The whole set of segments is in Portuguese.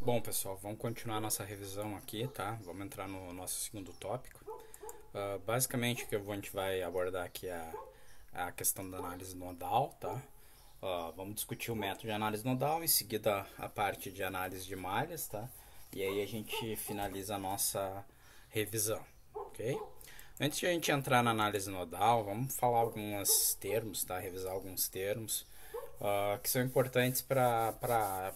Bom, pessoal, vamos continuar nossa revisão aqui, tá? Vamos entrar no nosso segundo tópico. Basicamente, o que a gente vai abordar aqui é a questão da análise nodal, tá? Vamos discutir o método de análise nodal, em seguida a parte de análise de malhas, tá? E aí a gente finaliza a nossa revisão, ok? Antes de a gente entrar na análise nodal, vamos falar alguns termos, tá? Revisar alguns termos que são importantes para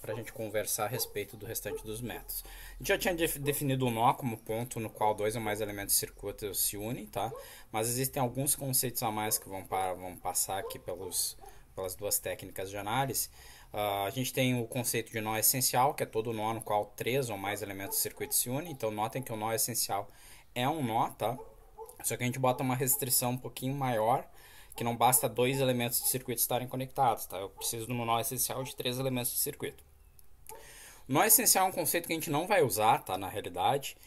a gente conversar a respeito do restante dos métodos. A gente já tinha definido o nó como ponto no qual dois ou mais elementos do circuito se unem, tá? Mas existem alguns conceitos a mais que vão passar aqui pelas duas técnicas de análise. A gente tem o conceito de nó essencial, que é todo nó no qual três ou mais elementos do circuito se unem. Então, notem que o nó essencial é um nó, tá? Só que a gente bota uma restrição um pouquinho maior, que não basta dois elementos de circuito estarem conectados, tá? Eu preciso de um nó essencial de três elementos de circuito. O nó essencial é um conceito que a gente não vai usar, tá? Na realidade,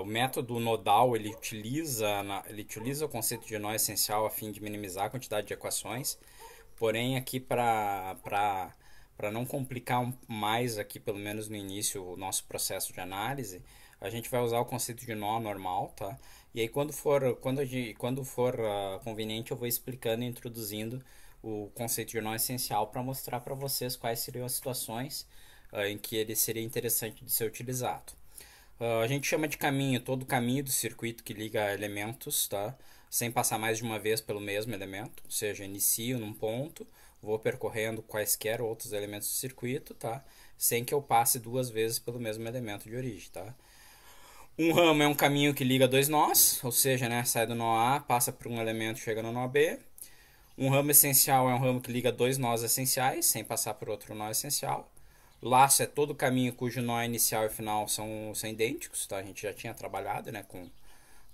o método nodal ele utiliza o conceito de nó essencial a fim de minimizar a quantidade de equações. Porém, aqui para não complicar mais aqui, pelo menos no início, o nosso processo de análise, a gente vai usar o conceito de nó normal, tá? E aí quando for conveniente, eu vou explicando e introduzindo o conceito de nó essencial para mostrar para vocês quais seriam as situações em que ele seria interessante de ser utilizado. A gente chama de caminho todo o caminho do circuito que liga elementos, tá? Sem passar mais de uma vez pelo mesmo elemento, ou seja, inicio num ponto, vou percorrendo quaisquer outros elementos do circuito, tá? Sem que eu passe duas vezes pelo mesmo elemento de origem, tá? Um ramo é um caminho que liga dois nós, ou seja, né, sai do nó A, passa por um elemento e chega no nó B. Um ramo essencial é um ramo que liga dois nós essenciais, sem passar por outro nó essencial. Laço é todo caminho cujo nó inicial e final são idênticos, tá? A gente já tinha trabalhado, né,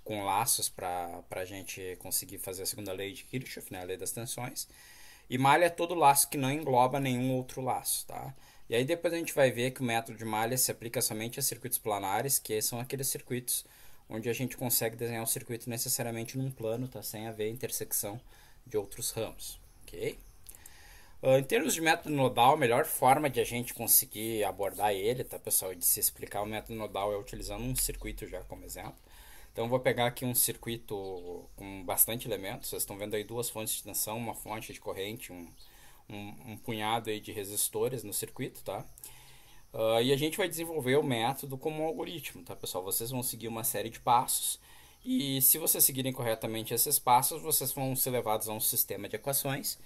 com laços para a gente conseguir fazer a segunda lei de Kirchhoff, né, a lei das tensões. E malha é todo laço que não engloba nenhum outro laço, tá? E aí depois a gente vai ver que o método de malha se aplica somente a circuitos planares, que são aqueles circuitos onde a gente consegue desenhar o circuito necessariamente num plano, tá? Sem haver intersecção de outros ramos, ok? Em termos de método nodal, a melhor forma de a gente conseguir abordar ele, tá, pessoal, de se explicar o método nodal é utilizando um circuito já como exemplo. Então, eu vou pegar aqui um circuito com bastante elementos. Vocês estão vendo aí duas fontes de tensão, uma fonte de corrente, um punhado aí de resistores no circuito, tá? E a gente vai desenvolver o método como um algoritmo, tá, pessoal? Vocês vão seguir uma série de passos e se vocês seguirem corretamente esses passos, vocês vão ser levados a um sistema de equações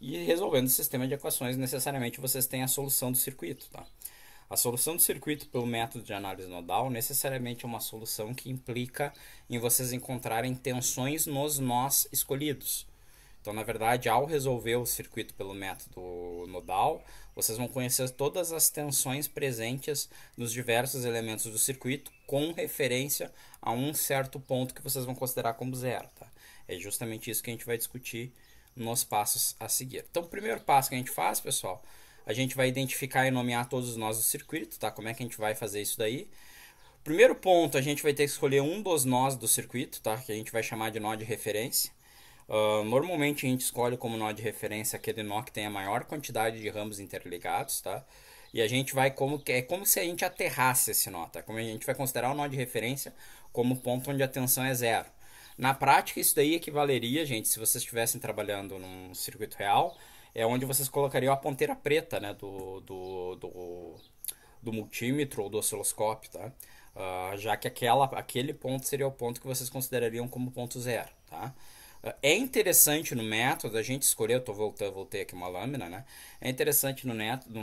e resolvendo o sistema de equações, necessariamente vocês têm a solução do circuito, tá? A solução do circuito pelo método de análise nodal necessariamente é uma solução que implica em vocês encontrarem tensões nos nós escolhidos. Então, na verdade, ao resolver o circuito pelo método nodal, vocês vão conhecer todas as tensões presentes nos diversos elementos do circuito com referência a um certo ponto que vocês vão considerar como zero, tá? É justamente isso que a gente vai discutir nos passos a seguir. Então, o primeiro passo que a gente faz, pessoal, a gente vai identificar e nomear todos os nós do circuito, tá? Como é que a gente vai fazer isso daí? Primeiro ponto, a gente vai ter que escolher um dos nós do circuito, tá? Que a gente vai chamar de nó de referência. Normalmente a gente escolhe como nó de referência aquele nó que tem a maior quantidade de ramos interligados, tá? E a gente vai é como se a gente aterrasse esse nó, tá? Como a gente vai considerar o nó de referência como ponto onde a tensão é zero. Na prática, isso daí equivaleria, gente, se vocês estivessem trabalhando num circuito real, é onde vocês colocariam a ponteira preta, né, do multímetro ou do osciloscópio, tá? Já que aquele ponto seria o ponto que vocês considerariam como ponto zero, tá? É interessante no método a gente escolher, voltei aqui uma lâmina, né? É interessante no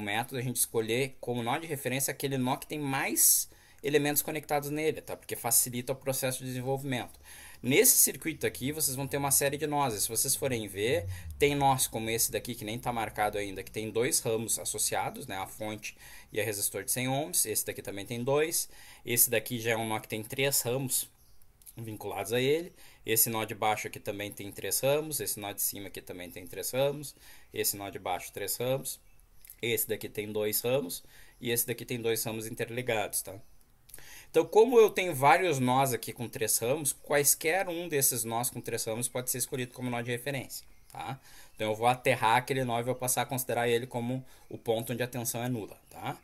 método a gente escolher como nó de referência aquele nó que tem mais elementos conectados nele, tá? Porque facilita o processo de desenvolvimento. Nesse circuito aqui, vocês vão ter uma série de nós. Se vocês forem ver, tem nós como esse daqui, que nem está marcado ainda, que tem dois ramos associados, né? A fonte e a resistor de 100 ohms. Esse daqui também tem dois. Esse daqui já é um nó que tem três ramos vinculados a ele. Esse nó de baixo aqui também tem três ramos. Esse nó de cima aqui também tem três ramos. Esse nó de baixo, três ramos. Esse daqui tem dois ramos. E esse daqui tem dois ramos interligados, tá? Então, como eu tenho vários nós aqui com três ramos, quaisquer um desses nós com três ramos pode ser escolhido como nó de referência, tá? Então, eu vou aterrar aquele nó e vou passar a considerar ele como o ponto onde a tensão é nula, tá?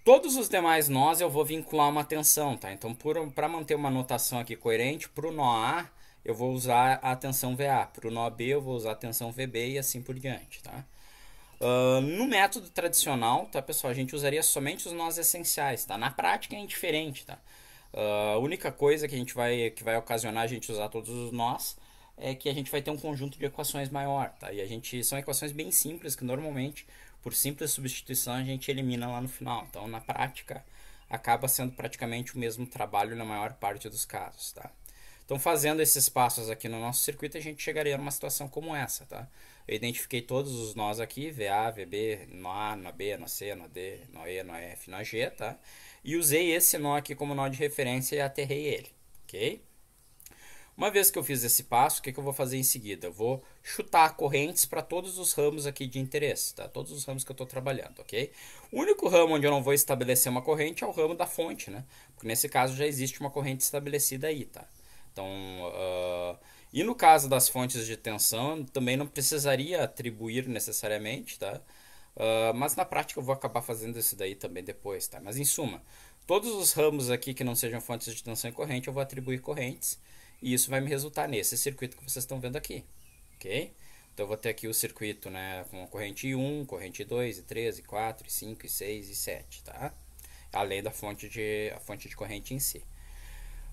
Todos os demais nós eu vou vincular uma tensão, tá? Então, para manter uma notação aqui coerente, para o nó A eu vou usar a tensão VA, para o nó B eu vou usar a tensão VB e assim por diante, tá? No método tradicional, tá, pessoal, a gente usaria somente os nós essenciais, tá? Na prática é indiferente, tá? A única coisa que que vai ocasionar a gente usar todos os nós é que a gente vai ter um conjunto de equações maior, tá? E são equações bem simples que normalmente, por simples substituição, a gente elimina lá no final. Então, na prática, acaba sendo praticamente o mesmo trabalho na maior parte dos casos, tá? Então, fazendo esses passos aqui no nosso circuito, a gente chegaria numa situação como essa, tá? Eu identifiquei todos os nós aqui, VA, VB, nó A, nó B, nó C, nó D, nó E, nó F, nó G, tá? E usei esse nó aqui como nó de referência e aterrei ele, ok? Uma vez que eu fiz esse passo, o que eu vou fazer em seguida? Eu vou chutar correntes para todos os ramos aqui de interesse, tá? Todos os ramos que eu estou trabalhando, ok? O único ramo onde eu não vou estabelecer uma corrente é o ramo da fonte, né? Porque nesse caso já existe uma corrente estabelecida aí, tá? Então, e no caso das fontes de tensão, também não precisaria atribuir necessariamente, tá? Mas na prática eu vou acabar fazendo isso daí também depois, tá? Mas em suma, todos os ramos aqui que não sejam fontes de tensão e corrente, eu vou atribuir correntes. E isso vai me resultar nesse circuito que vocês estão vendo aqui, ok? Então eu vou ter aqui o circuito, né, com a corrente I1, corrente I2, I3, I4, I5, I6 e I7, tá? Além da fonte de corrente em si.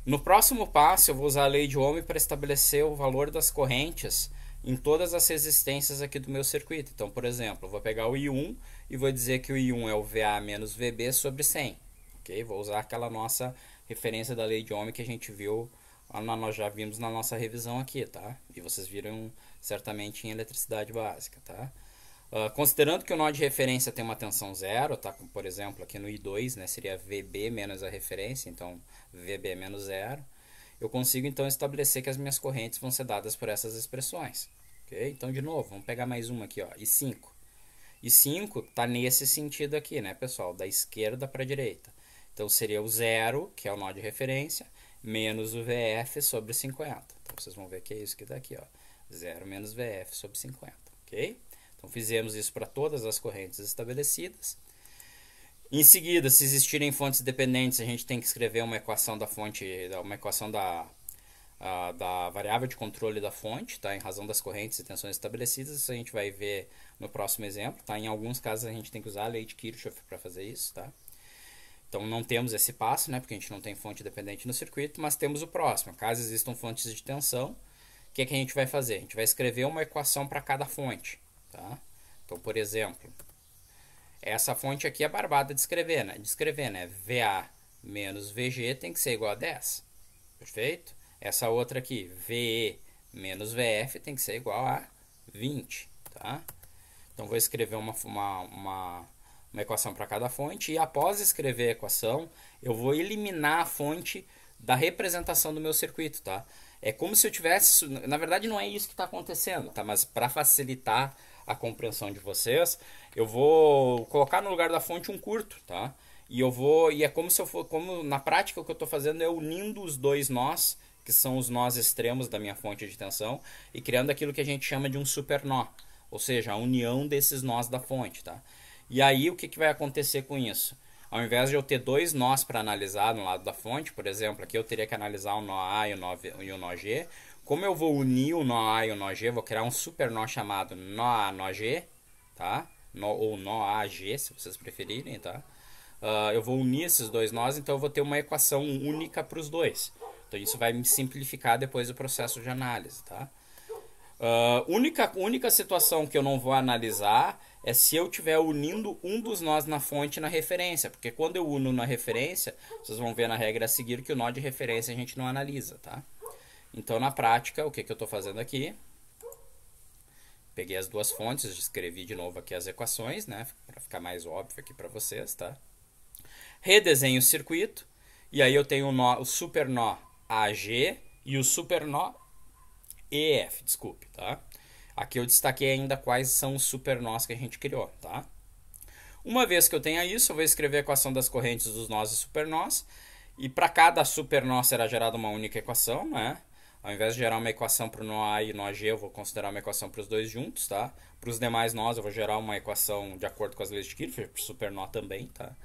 No próximo passo, eu vou usar a lei de Ohm para estabelecer o valor das correntes em todas as resistências aqui do meu circuito. Então, por exemplo, eu vou pegar o I1 e vou dizer que o I1 é o VA menos VB sobre 100. Ok? Vou usar aquela nossa referência da lei de Ohm que a gente viu, nós já vimos na nossa revisão aqui, tá? E vocês viram certamente em eletricidade básica, tá? Considerando que o nó de referência tem uma tensão zero, tá? Como, por exemplo, aqui no I2, né, seria VB menos a referência, então VB menos zero. Eu consigo então estabelecer que as minhas correntes vão ser dadas por essas expressões. Okay? Então, de novo, vamos pegar mais uma aqui, ó, I5. I5 está nesse sentido aqui, né, pessoal? Da esquerda para a direita. Então, seria o zero, que é o nó de referência, menos o VF sobre 50. Então, vocês vão ver que é isso que está aqui, ó. 0 menos VF sobre 50, ok? Então, fizemos isso para todas as correntes estabelecidas. Em seguida, se existirem fontes dependentes, a gente tem que escrever uma equação da fonte, uma equação da variável de controle da fonte, tá? Em razão das correntes e tensões estabelecidas. Isso a gente vai ver no próximo exemplo, tá? Em alguns casos, a gente tem que usar a lei de Kirchhoff para fazer isso, tá? Então, não temos esse passo, né? Porque a gente não tem fonte dependente no circuito, mas temos o próximo. Caso existam fontes de tensão, o que a gente vai fazer? A gente vai escrever uma equação para cada fonte, tá? Então, por exemplo, essa fonte aqui é barbada de escrever, né? VA menos VG tem que ser igual a 10. Perfeito? Essa outra aqui, VE menos VF tem que ser igual a 20, tá? Então, vou escrever uma equação para cada fonte e após escrever a equação, eu vou eliminar a fonte da representação do meu circuito, tá? É como se eu tivesse... Na verdade, não é isso que está acontecendo, tá? Mas para facilitar a compreensão de vocês, eu vou colocar no lugar da fonte um curto, tá? E é como se eu for... Como na prática o que eu estou fazendo é unindo os dois nós, que são os nós extremos da minha fonte de tensão, e criando aquilo que a gente chama de um supernó, ou seja, a união desses nós da fonte, tá? E aí o que vai acontecer com isso? Ao invés de eu ter dois nós para analisar no lado da fonte, por exemplo, aqui eu teria que analisar o nó A e o nó G. Como eu vou unir o nó A e o nó G, vou criar um super nó chamado nó A, nó G, tá? Ou nó AG, se vocês preferirem, tá? Eu vou unir esses dois nós, então eu vou ter uma equação única para os dois. Então isso vai me simplificar depois o processo de análise, tá? Única situação que eu não vou analisar é se eu estiver unindo um dos nós na fonte na referência, porque quando eu uno na referência, vocês vão ver na regra a seguir que o nó de referência a gente não analisa, tá? Então, na prática, o que eu estou fazendo aqui? Peguei as duas fontes, escrevi de novo aqui as equações, né? Para ficar mais óbvio aqui para vocês, tá? Redesenho o circuito, e aí eu tenho o super nó AG e o super nó EF, desculpe, tá? Aqui eu destaquei ainda quais são os supernós que a gente criou, tá? Uma vez que eu tenha isso, eu vou escrever a equação das correntes dos nós e supernós. E para cada supernó será gerada uma única equação, né? Ao invés de gerar uma equação para o nó A e nó G, eu vou considerar uma equação para os dois juntos, tá? Para os demais nós, eu vou gerar uma equação de acordo com as leis de Kirchhoff, para o supernó também, tá?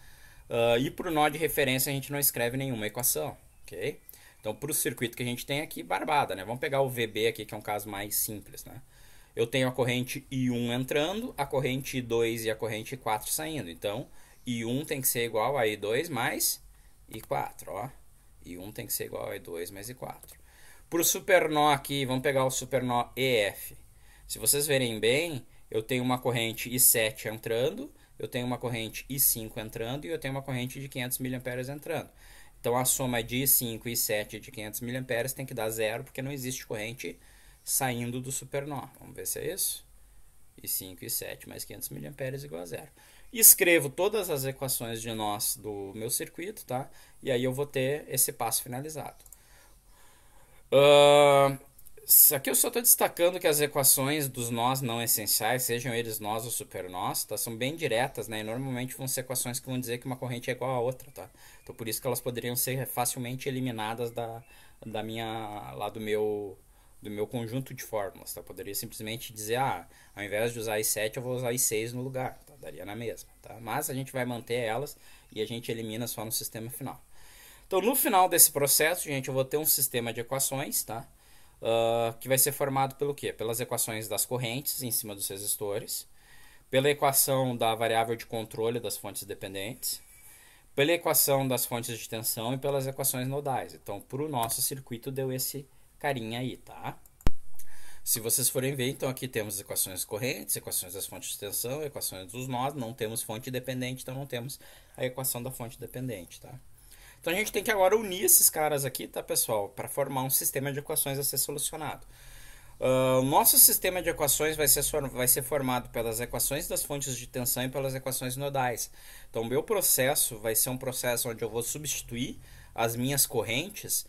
E para o nó de referência a gente não escreve nenhuma equação, ok? Então, para o circuito que a gente tem aqui, barbada, né? Vamos pegar o VB aqui, que é um caso mais simples, né? Eu tenho a corrente I1 entrando, a corrente I2 e a corrente I4 saindo. Então, I1 tem que ser igual a I2 mais I4, ó. I1 tem que ser igual a I2 mais I4. Para o supernó aqui, vamos pegar o supernó EF. Se vocês verem bem, eu tenho uma corrente I7 entrando, eu tenho uma corrente I5 entrando e eu tenho uma corrente de 500 mA entrando. Então a soma de I5 e I7 de 500 mA tem que dar zero, porque não existe corrente saindo do supernó. Vamos ver se é isso. I5 e I7 mais 500 mA igual a zero. E escrevo todas as equações de nós do meu circuito, tá? E aí eu vou ter esse passo finalizado. Aqui eu só estou destacando que as equações dos nós não essenciais, sejam eles nós ou supernós, tá, são bem diretas, né? E normalmente vão ser equações que vão dizer que uma corrente é igual a outra, tá? Então por isso que elas poderiam ser facilmente eliminadas da minha, lá do meu conjunto de fórmulas, tá? Eu poderia simplesmente dizer, ao invés de usar I7 eu vou usar I6 no lugar, tá? Daria na mesma, tá? Mas a gente vai manter elas e a gente elimina só no sistema final. Então, no final desse processo, gente, eu vou ter um sistema de equações, tá? Que vai ser formado pelo quê? Pelas equações das correntes em cima dos resistores, pela equação da variável de controle das fontes dependentes, pela equação das fontes de tensão e pelas equações nodais. Então, para o nosso circuito, deu esse carinha aí, tá? Se vocês forem ver, então aqui temos as equações correntes, equações das fontes de tensão, equações dos nós, não temos fonte dependente, então não temos a equação da fonte dependente, tá? Então a gente tem que agora unir esses caras aqui, tá, pessoal, para formar um sistema de equações a ser solucionado. O nosso sistema de equações vai ser formado pelas equações das fontes de tensão e pelas equações nodais. Então o meu processo vai ser um processo onde eu vou substituir as minhas correntes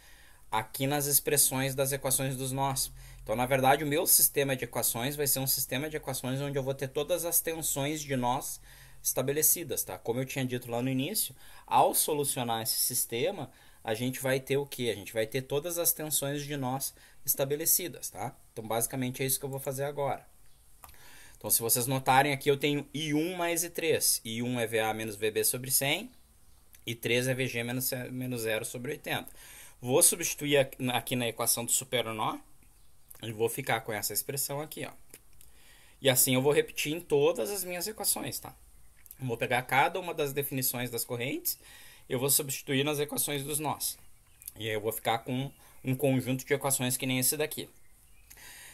aqui nas expressões das equações dos nós. Então, na verdade, o meu sistema de equações vai ser um sistema de equações onde eu vou ter todas as tensões de nós estabelecidas, tá? Como eu tinha dito lá no início, ao solucionar esse sistema, a gente vai ter o que? A gente vai ter todas as tensões de nós estabelecidas, tá? Então, basicamente, é isso que eu vou fazer agora. Então, se vocês notarem aqui, eu tenho I1 mais I3. I1 é VA menos VB sobre 100, I3 é VG menos 0 sobre 80. Vou substituir aqui na equação do supernó e vou ficar com essa expressão aqui, ó. E assim eu vou repetir em todas as minhas equações, tá? Eu vou pegar cada uma das definições das correntes, eu vou substituir nas equações dos nós. E aí eu vou ficar com um conjunto de equações que nem esse daqui.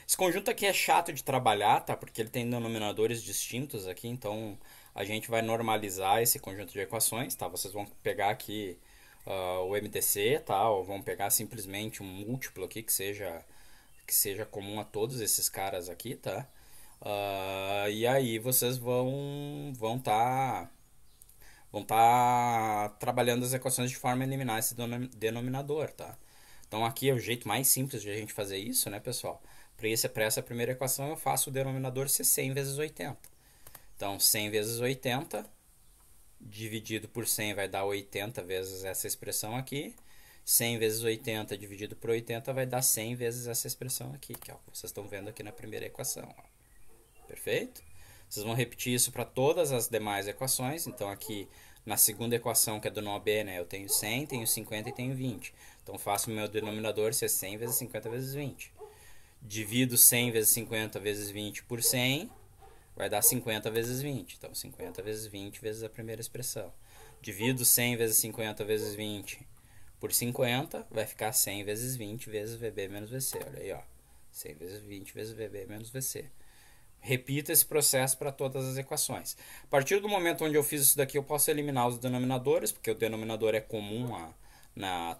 Esse conjunto aqui é chato de trabalhar, tá? Porque ele tem denominadores distintos aqui, então a gente vai normalizar esse conjunto de equações, tá? Vocês vão pegar aqui o MTC, tá? Ou vão pegar simplesmente um múltiplo aqui que seja comum a todos esses caras aqui, tá? E aí vocês vão trabalhando as equações de forma a eliminar esse denominador, tá? Então aqui é o jeito mais simples de a gente fazer isso, né, pessoal? Para essa primeira equação eu faço o denominador ser 100 vezes 80. Então 100 vezes 80 dividido por 100 vai dar 80 vezes essa expressão aqui. 100 vezes 80 dividido por 80 vai dar 100 vezes essa expressão aqui, que é o que vocês estão vendo aqui na primeira equação, ó. Perfeito? Vocês vão repetir isso para todas as demais equações. Então aqui na segunda equação, que é do nó B, né, eu tenho 100, tenho 50 e tenho 20. Então faço o meu denominador ser 100 vezes 50 vezes 20. Divido 100 vezes 50 vezes 20 por 100, vai dar 50 vezes 20. Então 50 vezes 20 vezes a primeira expressão. Divido 100 vezes 50 vezes 20 por 50, vai ficar 100 vezes 20 vezes VB menos VC. Olha aí, ó. 100 vezes 20 vezes VB menos VC. Repita esse processo para todas as equações. A partir do momento onde eu fiz isso daqui, eu posso eliminar os denominadores, porque o denominador é comum a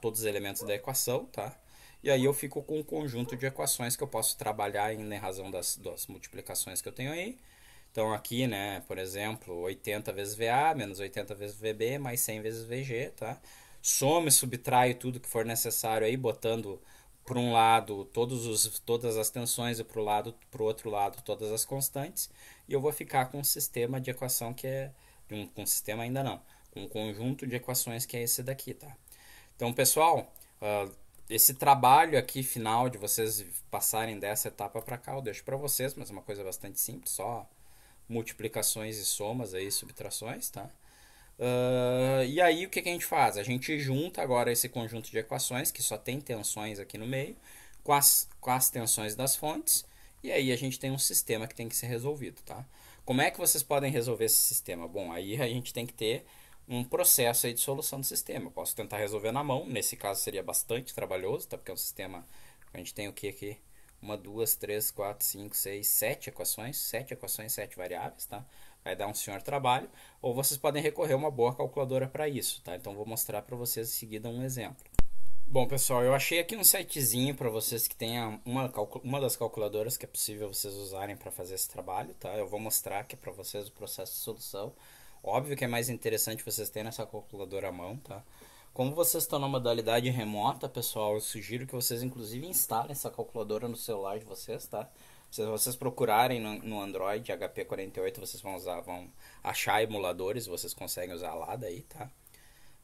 todos os elementos da equação, tá? E aí eu fico com um conjunto de equações que eu posso trabalhar em razão das multiplicações que eu tenho aí. Então aqui, né, por exemplo, 80 vezes VA menos 80 vezes VB mais 100 vezes VG, tá? Soma e subtrai tudo que for necessário aí, botando por um lado todas as tensões e para o outro lado todas as constantes, e eu vou ficar com um sistema de equação que é com um sistema ainda não, com um conjunto de equações que é esse daqui, tá? Então, pessoal, esse trabalho aqui final de vocês passarem dessa etapa para cá, eu deixo para vocês, mas é uma coisa bastante simples, só multiplicações e somas aí, subtrações, tá? E aí o que a gente faz? A gente junta agora esse conjunto de equações, que só tem tensões aqui no meio, com as tensões das fontes, e aí a gente tem um sistema que tem que ser resolvido, tá? Como é que vocês podem resolver esse sistema? Bom, aí a gente tem que ter um processo aí de solução do sistema. Eu posso tentar resolver na mão, nesse caso seria bastante trabalhoso, tá? Porque é um sistema, a gente tem o que aqui? Uma, duas, três, quatro, cinco, seis, sete equações, sete variáveis, tá? Vai dar um senhor trabalho, ou vocês podem recorrer a uma boa calculadora para isso, tá? Então vou mostrar para vocês em seguida um exemplo. Bom, pessoal, eu achei aqui um sitezinho para vocês que tenha uma das calculadoras que é possível vocês usarem para fazer esse trabalho, tá? Eu vou mostrar aqui para vocês o processo de solução. Óbvio que é mais interessante vocês terem essa calculadora à mão, tá? Como vocês estão na modalidade remota, pessoal, eu sugiro que vocês inclusive instalem essa calculadora no celular de vocês, tá? Se vocês procurarem no Android HP48, vocês vão achar emuladores, vocês conseguem usar lá daí, tá?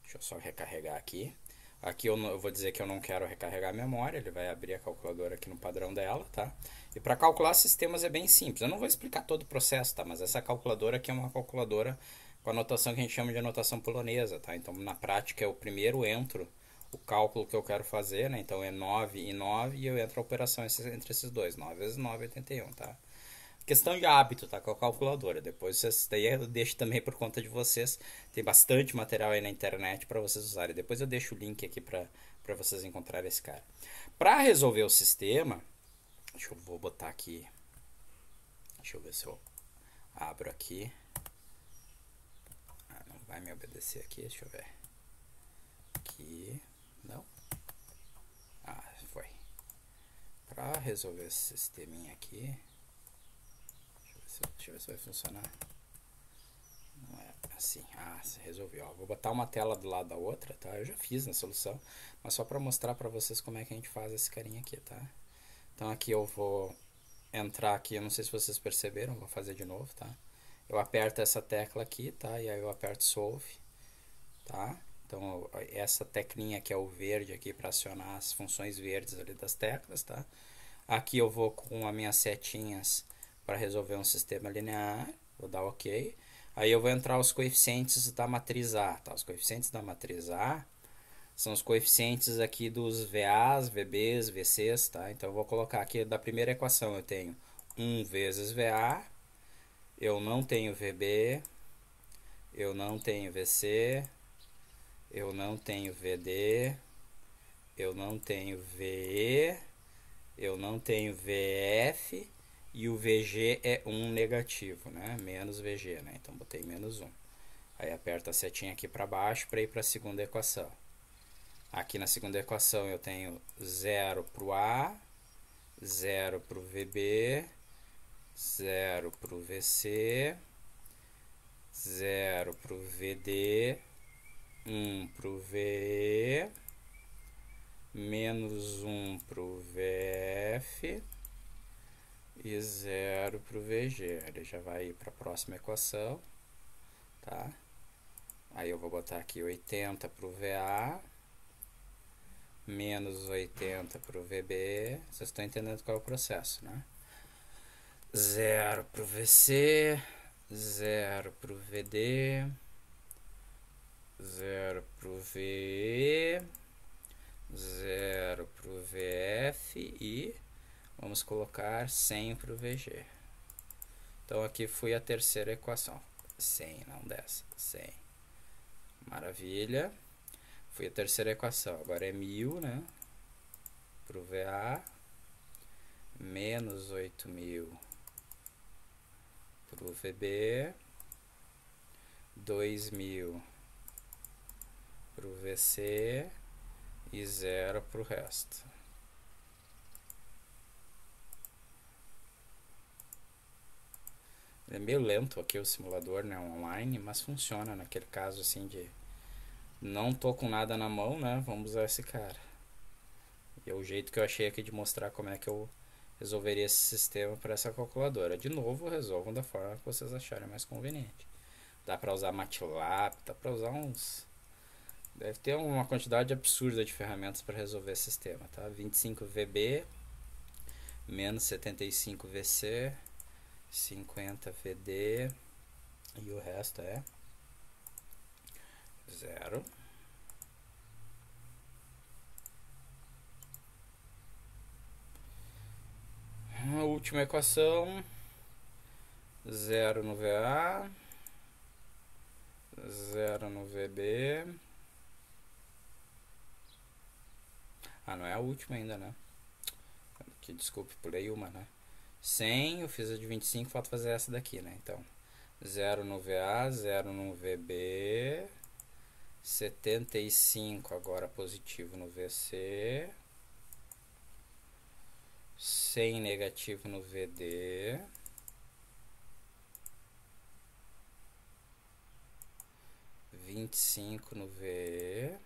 Deixa eu só recarregar aqui. Aqui eu vou dizer que eu não quero recarregar a memória, ele vai abrir a calculadora aqui no padrão dela, tá? E para calcular sistemas é bem simples. Eu não vou explicar todo o processo, tá? Mas essa calculadora aqui é uma calculadora com a notação que a gente chama de anotação polonesa, tá? Então, na prática, eu primeiro entro o cálculo que eu quero fazer, né? Então, é 9 e 9 e eu entro a operação entre esses dois. 9 vezes 9 é 81, tá? Questão de hábito, tá? Com a calculadora. Depois vocês daí eu deixo também por conta de vocês. Tem bastante material aí na internet para vocês usarem. Depois eu deixo o link aqui para vocês encontrarem esse cara. Para resolver o sistema, vou botar aqui. Deixa eu ver se eu abro aqui. Ah, não vai me obedecer aqui, deixa eu ver. Aqui, não. Ah, foi. Para resolver esse sisteminha aqui, deixa eu ver se vai funcionar. Não é assim. Ah, resolveu. Ó, vou botar uma tela do lado da outra, tá? Eu já fiz na solução, mas só para mostrar para vocês como é que a gente faz esse carinha aqui, tá? Então aqui eu vou entrar aqui, eu não sei se vocês perceberam, vou fazer de novo, tá? Eu aperto essa tecla aqui, tá? E aí eu aperto Solve, tá? Então essa teclinha que é o verde aqui para acionar as funções verdes ali das teclas, tá? Aqui eu vou com as minhas setinhas para resolver um sistema linear, vou dar OK. Aí eu vou entrar os coeficientes da matriz A, tá? Os coeficientes da matriz A são os coeficientes aqui dos VAs, VBs, VCs, tá? Então eu vou colocar aqui da primeira equação eu tenho 1 vezes VA, eu não tenho VB, eu não tenho VC, eu não tenho VD, eu não tenho VE, eu não tenho VF e o VG é 1 negativo, né? Menos VG, né? Então botei menos 1. Aí aperto a setinha aqui para baixo para ir para a segunda equação. Aqui na segunda equação eu tenho 0 para o A, 0 para o VB, 0 para o VC, 0 para o VD, 1 para o VE, menos 1 para o VF e 0 para o VG. Ele já vai ir para a próxima equação, tá? Aí eu vou botar aqui 80 para o VA, menos 80 para o VB. Vocês estão entendendo qual é o processo, né? 0 para o VC, 0 para o VD, 0 para o VE, 0 para o VF e vamos colocar 100 para o VG. Então aqui foi a terceira equação. 100, não dessa. 100. Maravilha. Foi a terceira equação. Agora é 1000, né? Para o VA. Menos 8000 para o VB. 2000 para o VC. E 0 para o resto. É meio lento aqui o simulador, né, online, mas funciona naquele caso assim de não tô com nada na mão, né, vamos usar esse cara. E é o jeito que eu achei aqui de mostrar como é que eu resolveria esse sistema para essa calculadora. De novo, resolvam da forma que vocês acharem mais conveniente. Dá para usar MATLAB, dá para usar uns... Deve ter uma quantidade absurda de ferramentas para resolver esse sistema, tá? 25 VB, menos 75 VC, 50 VD e o resto é 0. A última equação, 0 no VA, 0 no VB. Ah, não é a última ainda, né? Que desculpe, pulei uma, né? 100, eu fiz a de 25, falta fazer essa daqui, né? Então, 0 no VA, 0 no VB, 75 agora positivo no VC, 100 negativo no VD, 25 no VE,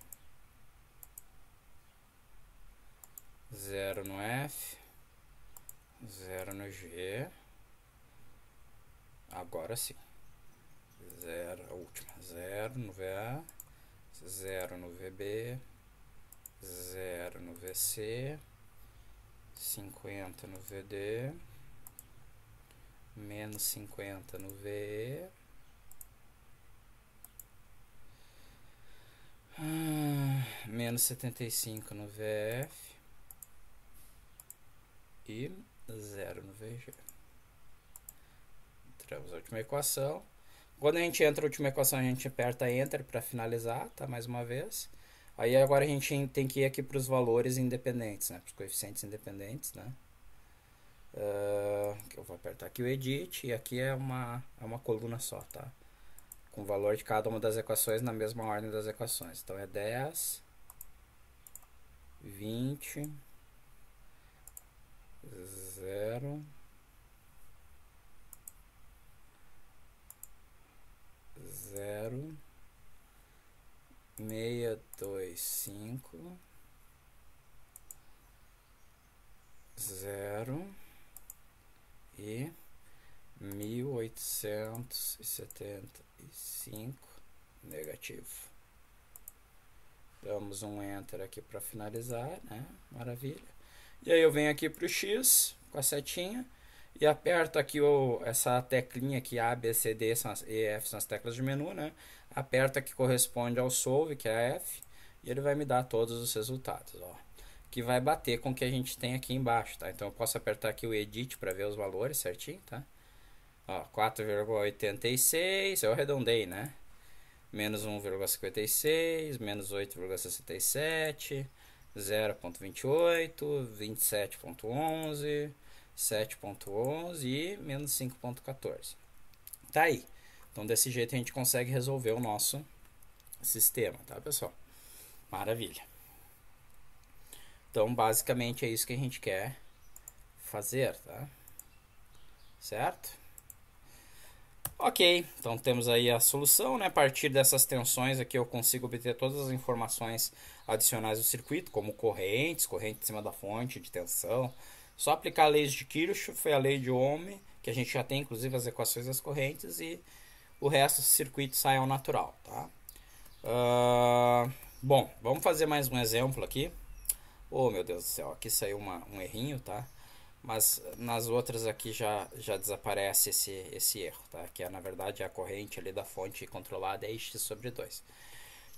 0 no F, 0 no G, agora sim, 0, a última, 0 no VA, 0 no VB, 0 no VC, 50 no VD, menos 50 no VE, menos 75 no VF e 0 no VG. Entramos na última equação. Quando a gente entra na última equação, a gente aperta Enter para finalizar, tá? Mais uma vez. Aí agora a gente tem que ir aqui para os valores independentes, né? Para os coeficientes independentes, né? Eu vou apertar aqui o Edit e aqui é uma coluna só, tá? Com o valor de cada uma das equações na mesma ordem das equações. Então é 10, 20, 0, 0, 625, 0 e 1875 negativo. Damos um Enter aqui para finalizar, né? Maravilha. E aí eu venho aqui para o X com a setinha e aperto aqui essa teclinha aqui, A, B, C, D e F são as teclas de menu, né? Aperto aqui que corresponde ao Solve, que é a F, e ele vai me dar todos os resultados, ó. Que vai bater com o que a gente tem aqui embaixo, tá? Então eu posso apertar aqui o Edit para ver os valores certinho, tá? Ó, 4,86, eu arredondei, né? Menos 1,56, menos 8,67, 0,28, 27,11, 7,11 e menos 5,14. Tá aí. Então desse jeito a gente consegue resolver o nosso sistema, tá, pessoal? Maravilha. Então basicamente é isso que a gente quer fazer, tá? Certo? Ok, então temos aí a solução, né? A partir dessas tensões aqui eu consigo obter todas as informações adicionais do circuito, como corrente em cima da fonte de tensão. Só aplicar a lei de Kirchhoff, a lei de Ohm, que a gente já tem inclusive as equações das correntes, e o resto do circuito sai ao natural, tá? Bom, vamos fazer mais um exemplo aqui. Oh, meu Deus do céu, aqui saiu um errinho, tá? Mas nas outras aqui já desaparece esse erro, tá? Que é, na verdade, a corrente ali da fonte controlada é x sobre 2.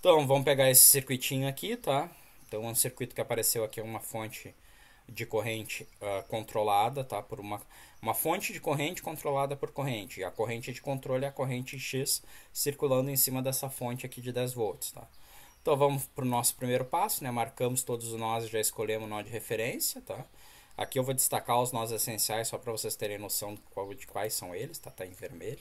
Então, vamos pegar esse circuitinho aqui, tá? Então, um circuito que apareceu aqui é uma fonte de corrente controlada, tá? Por uma fonte de corrente controlada por corrente. E a corrente de controle é a corrente X circulando em cima dessa fonte aqui de 10 volts, tá? Então, vamos para o nosso primeiro passo, né? Marcamos todos os nós e já escolhemos o nó de referência, tá? Aqui eu vou destacar os nós essenciais só para vocês terem noção de quais são eles, tá? Tá em vermelho.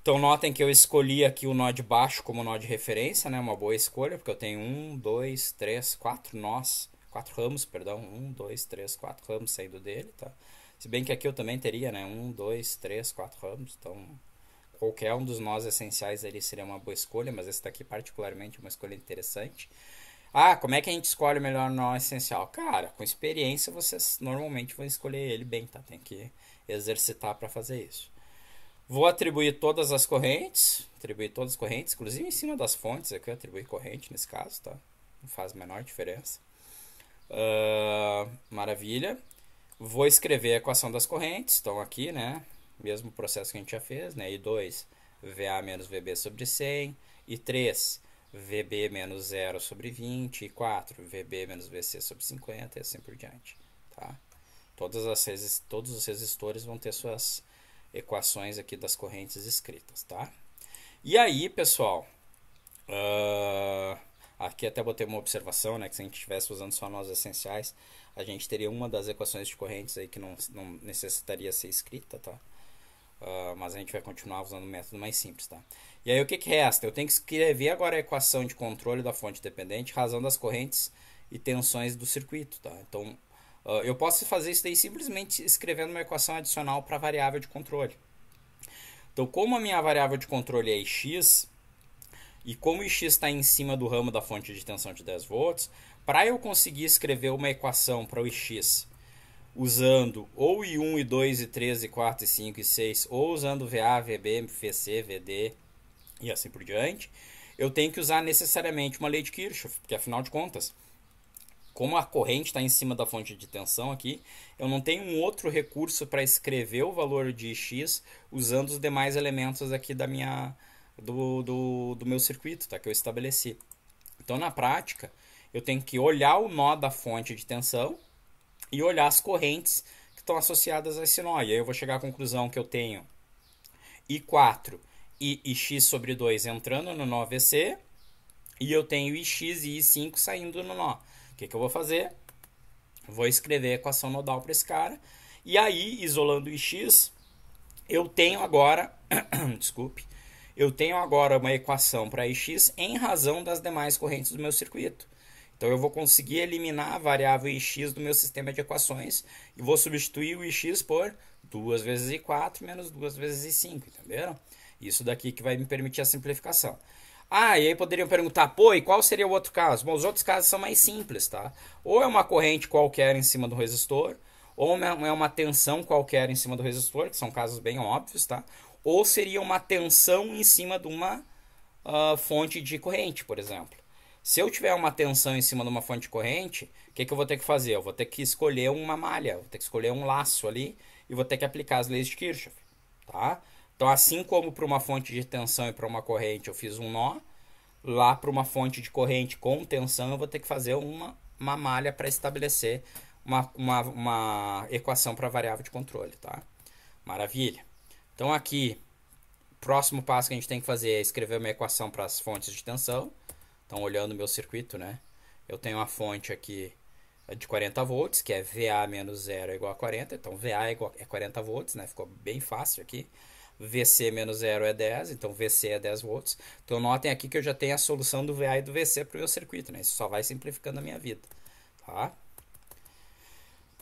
Então notem que eu escolhi aqui o nó de baixo como nó de referência, né? Uma boa escolha, porque eu tenho 1, 2, 3, 4 nós, 4 ramos, perdão, 1, 2, 3, 4 ramos saindo dele, tá? Se bem que aqui eu também teria, né? 1, 2, 3, 4 ramos, então qualquer um dos nós essenciais ali seria uma boa escolha, mas esse daqui particularmente é uma escolha interessante. Ah, como é que a gente escolhe o melhor nó essencial? Cara, com experiência vocês normalmente vão escolher ele bem, tá? Tem que exercitar para fazer isso. Vou atribuir todas as correntes, inclusive em cima das fontes aqui eu atribuí corrente nesse caso, tá? Não faz a menor diferença. Maravilha. Vou escrever a equação das correntes, então aqui, né? Mesmo processo que a gente já fez, né? I2, VA menos VB sobre 100, I3, VB menos 0 sobre 20 e 4, VB menos VC sobre 50 e assim por diante. Tá? Todos os resistores vão ter suas equações aqui das correntes escritas. Tá? E aí, pessoal, aqui até botei uma observação, né, que se a gente estivesse usando só nós essenciais, a gente teria uma das equações de correntes aí que não necessitaria ser escrita, tá? Mas a gente vai continuar usando o método mais simples, tá? E aí o que resta? Eu tenho que escrever agora a equação de controle da fonte dependente, razão das correntes e tensões do circuito, tá? Então, eu posso fazer isso daí simplesmente escrevendo uma equação adicional para a variável de controle. Então, como a minha variável de controle é x, e como o x está em cima do ramo da fonte de tensão de 10 volts, para eu conseguir escrever uma equação para o x usando ou I1, I2, I3, I4, I5 e 6, ou usando VA, VB, VC, VD e assim por diante, eu tenho que usar necessariamente uma lei de Kirchhoff, porque afinal de contas, como a corrente está em cima da fonte de tensão aqui, eu não tenho um outro recurso para escrever o valor de x usando os demais elementos aqui da minha, do meu circuito, tá, que eu estabeleci. Então, na prática, eu tenho que olhar o nó da fonte de tensão e olhar as correntes que estão associadas a esse nó. E aí eu vou chegar à conclusão que eu tenho I4 e IX sobre 2 entrando no nó VC, e eu tenho IX e I5 saindo no nó. O que eu vou fazer? Vou escrever a equação nodal para esse cara. E aí, isolando o IX, eu tenho agora desculpe, eu tenho agora uma equação para IX em razão das demais correntes do meu circuito. Então eu vou conseguir eliminar a variável IX do meu sistema de equações e vou substituir o IX por 2 vezes I4 menos 2 vezes I5, entenderam? Isso daqui que vai me permitir a simplificação. E aí poderiam perguntar, pô, e qual seria o outro caso? Bom, os outros casos são mais simples, tá? Ou é uma corrente qualquer em cima do resistor, ou é uma tensão qualquer em cima do resistor, que são casos bem óbvios, tá? Ou seria uma tensão em cima de uma fonte de corrente, por exemplo. Se eu tiver uma tensão em cima de uma fonte de corrente, o que eu vou ter que fazer? Eu vou ter que escolher uma malha, vou ter que escolher um laço ali e vou ter que aplicar as leis de Kirchhoff, tá? Então, assim como para uma fonte de tensão e para uma corrente eu fiz um nó, lá para uma fonte de corrente com tensão eu vou ter que fazer uma malha para estabelecer uma equação para a variável de controle, tá? Maravilha. Então, aqui, o próximo passo que a gente tem que fazer é escrever uma equação para as fontes de tensão. Então, olhando o meu circuito, né? Eu tenho uma fonte aqui de 40 volts, que é VA menos 0 é igual a 40. Então, VA é 40 volts, né? Ficou bem fácil aqui. VC menos 0 é 10, então VC é 10 volts. Então, notem aqui que eu já tenho a solução do VA e do VC para o meu circuito, né? Isso só vai simplificando a minha vida, tá?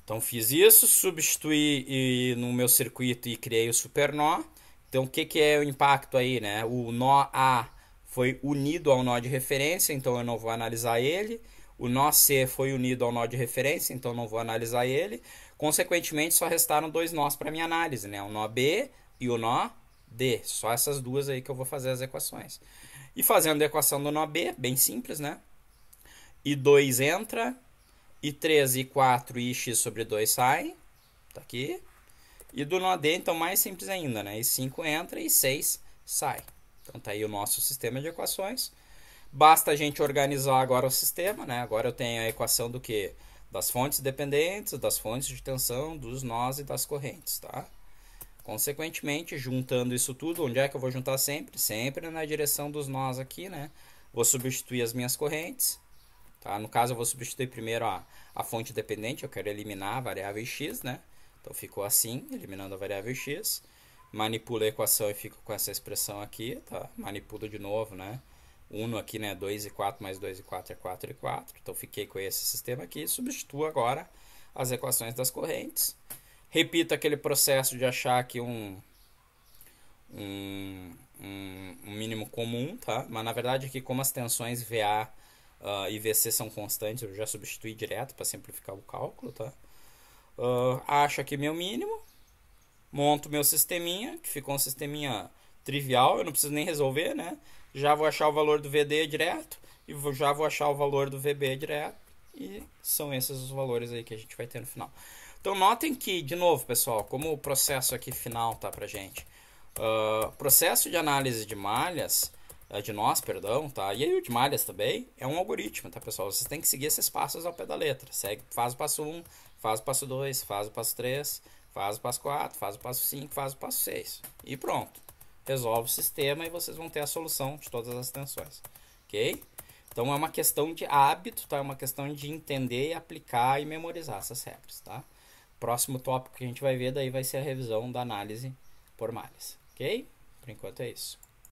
Então, fiz isso, substituí no meu circuito e criei o super nó. Então, o que é o impacto aí, né? O nó A foi unido ao nó de referência, então eu não vou analisar ele. O nó C foi unido ao nó de referência, então eu não vou analisar ele. Consequentemente, só restaram dois nós para minha análise, né? O nó B e o nó D. Só essas duas aí que eu vou fazer as equações. E fazendo a equação do nó B, bem simples, né? I2 entra, I3, I4 e IX sobre 2 sai. Tá aqui. E do nó D, então, mais simples ainda, né? I5 entra e I6 sai. Então tá aí o nosso sistema de equações. Basta a gente organizar agora o sistema, né? Agora eu tenho a equação do quê? Das fontes dependentes, das fontes de tensão, dos nós e das correntes, tá? Consequentemente, juntando isso tudo, onde é que eu vou juntar sempre? Sempre na direção dos nós aqui, né? Vou substituir as minhas correntes, tá? No caso, eu vou substituir primeiro a fonte dependente, eu quero eliminar a variável x, né? Então ficou assim, eliminando a variável x. Manipulo a equação e fico com essa expressão aqui, tá? Manipulo de novo, né? 1 aqui, né? 2 e 4 mais 2 e 4 é 4 e 4. Então, fiquei com esse sistema aqui. Substituo agora as equações das correntes. Repito aquele processo de achar aqui um mínimo comum, tá? Mas, na verdade, aqui, como as tensões VA e VC são constantes, eu já substituí direto para simplificar o cálculo, tá? Acho aqui meu mínimo. Monto meu sisteminha, que ficou um sisteminha trivial, eu não preciso nem resolver, né? Já vou achar o valor do VD direto e já vou achar o valor do VB direto. E são esses os valores aí que a gente vai ter no final. Então, notem que, de novo, pessoal, como o processo aqui final tá pra gente. Processo de análise de malhas de nós, perdão, tá? E aí o de malhas também é um algoritmo, tá, pessoal? Vocês têm que seguir esses passos ao pé da letra. Segue, faz o passo 1, faz o passo 2, faz o passo 3, faz o passo 4, faz o passo 5, faz o passo 6. E pronto. Resolve o sistema e vocês vão ter a solução de todas as tensões. Ok? Então é uma questão de hábito, tá? É uma questão de entender, aplicar e memorizar essas regras, tá? Próximo tópico que a gente vai ver daí vai ser a revisão da análise por malhas. Ok? Por enquanto é isso.